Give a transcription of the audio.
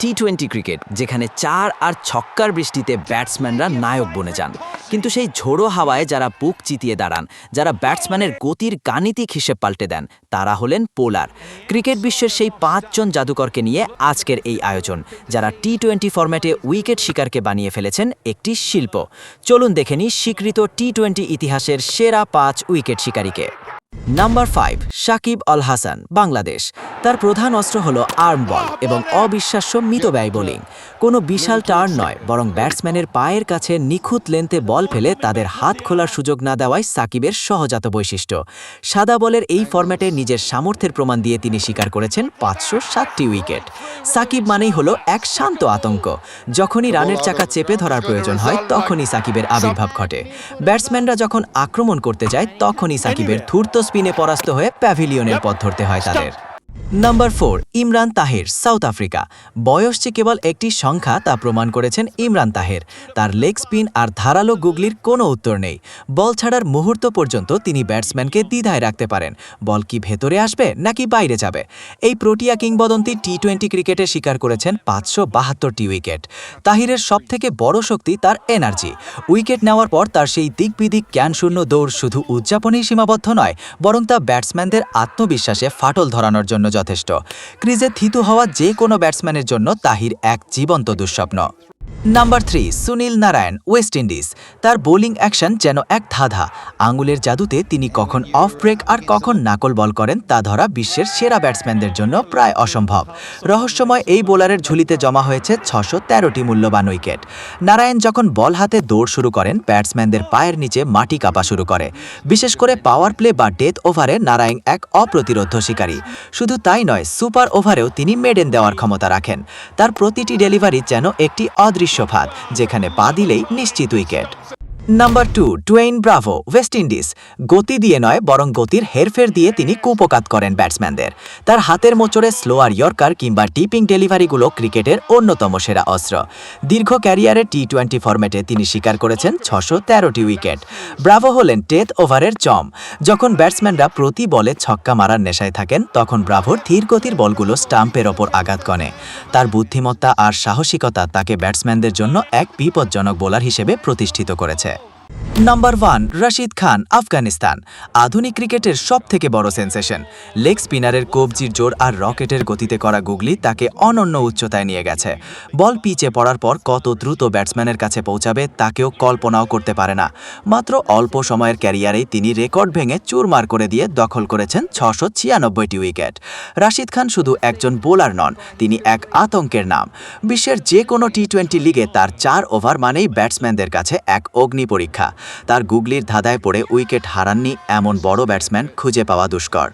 টি-20 cricket যেখানে 4 আর ছক্কার বৃষ্টিতে ব্যাটসম্যানরা নায়ক বনে যান, কিন্তু সেই ঝোড়ো হাওয়ায় যারা বুক চিতিয়ে দাঁড়ান, যারা ব্যাটসম্যানের গতির গাণিতিক হিসেব পাল্টে দেন, তারা হলেন বোলার। ক্রিকেট বিশ্বের সেই 5 জন জাদুকরকে নিয়ে আজকের এই আয়োজন, যারা টি-20 ফরম্যাটে উইকেট শিকারকে বানিয়ে ফেলেছেন একটি শিল্প। চলুন দেখে নিই স্বীকৃত টি-20 ইতিহাসের সেরা 5 উইকেট শিকারীকে। নাম্বার 5, সাকিব আল হাসান, বাংলাদেশ। তার প্রধান অস্ত্র হলো আর্ম বল এবং অবিশ্বাস্য মিতব্যয়ী বোলিং। কোনো বিশাল টার্ন নয়, বরং ব্যাটসম্যানের পায়ের কাছে নিখুঁত লেন্থে বল ফেলে তাদের হাত খোলার সুযোগ না দেওয়াই সাকিবের সহজাত বৈশিষ্ট্য। সাদা বলের এই ফরম্যাটে নিজের সামর্থ্যের প্রমাণ দিয়ে তিনি শিকার করেছেন 507টি উইকেট। সাকিব মানেই হলো এক শান্ত আতঙ্ক। যখনই রানের চাকা চেপে ধরার প্রয়োজন হয়, তখনই সাকিবের আবির্ভাব ঘটে। ব্যাটসম্যানরা যখন আক্রমণ করতে যায়, তখনই সাকিবের ধূর্ত স্পিনে পরাস্ত হয়ে প্যাভিলিয়নের পথ ধরতে হয় তাদের। Number 4, Imran Tahir, south Africa. বয়স যে কেবল একটি সংখ্যা তা প্রমাণ করেছেন ইমরান তাহির। তার লেগ স্পিন আর ধারালো গুগলির কোনো উত্তর নেই। বল ছাড়ার মুহূর্ত পর্যন্ত তিনি ব্যাটসম্যানকে দ্বিধায় রাখতে পারেন, বল কি ভেতরে আসবে নাকি বাইরে যাবে। এই প্রোটিয়া কিংবদন্তি টি-20 ক্রিকেটে শিকার করেছেন 572টি উইকেট। তাহিরের সবথেকে বড় শক্তি তার এনার্জি। উইকেট নেওয়ার পর তার সেই দিকবিদিক জ্ঞানশূন্য দৌড় শুধু উদযাপনেই সীমাবদ্ধ নয়, বরং তা ব্যাটসম্যানদের আত্মবিশ্বাসে ফাটল ধরানোর জন্য যথেষ্ট। ক্রিজে থিতু হওয়া যে কোনো ব্যাটসম্যানের জন্য তাহির এক জীবন্ত দুঃস্বপ্ন। Number 3, Sunil Narayan, West Indies. তার বোলিং অ্যাকশন যেন এক ধাঁধা। আঙুলের জাদুতে তিনি কখন অফ ব্রেক আর কখন নাকল বল করেন তা ধরা বিশ্বের সেরা ব্যাটসম্যানদের জন্য প্রায় অসম্ভব। রহস্যময় এই বোলারের ঝুলিতে জমা হয়েছে 613টি মূল্যবান উইকেট। নারায়ণ যখন বল হাতে দৌড় শুরু করেন, ব্যাটসম্যানদের পায়ের নিচে মাটি কাঁপা শুরু করে। বিশেষ করে পাওয়ার প্লে বা ডেথ ওভারে নারায়ণ এক অপ্রতিরোধ্য শিকারী। শুধু তাই নয়, সুপার ওভারেও তিনি মেডেন দেওয়ার ক্ষমতা রাখেন। তার প্রতিটি ডেলিভারি যেন একটি অদৃশ্য ফাঁদ, যেখানে পা দিলেই নিশ্চিত wicket. Number 2, ডুয়েইন Bravo, West Indies. গতি দিয়ে নয়, বরং গতির হেরফের দিয়ে তিনি কুপকাত করেন ব্যাটসম্যানদের। তার হাতের মোচড়ে স্লোয়ার ইয়র্কার কিংবা ডিপিং ডেলিভারিগুলো ক্রিকেটের অন্যতম সেরা অস্ত্র। দীর্ঘ ক্যারিয়ারে টি-20 ফরম্যাটে তিনি শিকার করেছেন 613টি উইকেট। ব্রাভো হলেন ডেথ ওভারের চম। যখন ব্যাটসম্যানরা প্রতি বলে ছক্কা মারার নেশায় থাকেন, তখন ব্রাভোর ধীর গতির বলগুলো স্টাম্পের ওপর আঘাত করে। তার বুদ্ধিমত্তা আর সাহসিকতা তাকে ব্যাটসম্যানদের জন্য এক বিপজ্জনক বোলার হিসেবে প্রতিষ্ঠিত করেছে। নাম্বার 1, রশিদ খান, আফগানিস্তান। আধুনিক ক্রিকেটের সবথেকে বড় সেন্সেশন। লেগ স্পিনারের কবজির জোর আর রকেটের গতিতে করা গুগলি তাকে অনন্য উচ্চতায় নিয়ে গেছে। বল পিচে পড়ার পর কত দ্রুত ব্যাটসম্যানের কাছে পৌঁছাবে তা কেউ কল্পনাও করতে পারে না। মাত্র অল্প সময়ের ক্যারিয়ারেই তিনি রেকর্ড ভেঙে চুরমার করে দিয়ে দখল করেছেন 696টি উইকেট। রশিদ খান শুধু একজন বোলার নন, তিনি এক আতঙ্কের নাম। বিশ্বের যে কোনো টি-20 লিগে তার 4 ওভার মানেই ব্যাটসম্যানদের কাছে এক অগ্নি পরীক্ষা। তার গুগলির ধাঁধায় পড়ে উইকেট হারাননি এমন বড় ব্যাটসম্যান খুঁজে পাওয়া দুষ্কর।